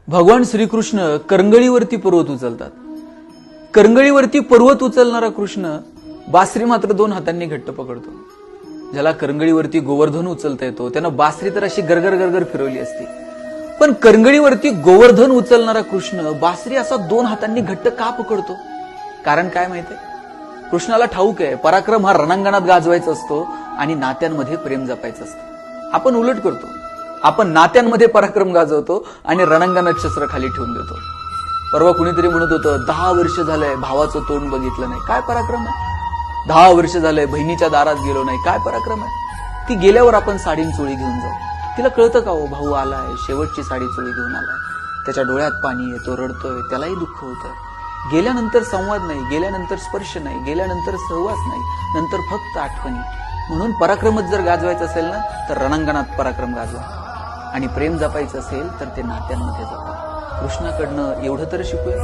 भगवान श्रीकृष्ण करंगळीवरती पर्वत उचलतात. करंगळीवरती पर्वत उचलणारा कृष्ण बासरी मात्र दोन हातांनी घट्ट पकडतो. ज्याला करंगळीवरती गोवर्धन उचलता येतो त्यानं बासरी तर अशी गरगर गरगर फिरवली असती, पण करंगळीवरती गोवर्धन उचलणारा कृष्ण बासरी असा दोन हातांनी घट्ट का पकडतो? कारण काय माहितीये? कृष्णाला ठाऊक आहे पराक्रम हा रणांगणात गाजवायचा असतो आणि नात्यांमध्ये प्रेम जपायचं असतं. आपण उलट करतो, आपण नात्यांमध्ये पराक्रम गाजवतो आणि रणांगणात शस्त्र खाली ठेवून देतो. परवा कुणीतरी म्हणत होतं 10 वर्ष झालंय भावाचं तोंड बघितलं नाही, काय पराक्रम आहे? 10 वर्ष झालंय बहिणीच्या दारात गेलो नाही, काय पराक्रम आहे? ती गेल्यावर आपण साडी चोळी घेऊन जाऊ. तिला कळतं का हो भाऊ आलाय, शेवटची साडी चोळी घेऊन आलाय, त्याच्या डोळ्यात पाणी येतो, रडतोय, त्यालाही दुःख होतं. गेल्यानंतर संवाद नाही, गेल्यानंतर स्पर्श नाही, गेल्यानंतर सहवास नाही, नंतर फक्त आठवणी. म्हणून पराक्रमच जर गाजवायचं असेल ना तर रणांगणात पराक्रम गाजवा, आणि प्रेम जपायचं असेल तर ते नात्यांमध्ये जपा. कृष्णाकडनं एवढं तर शिकूया.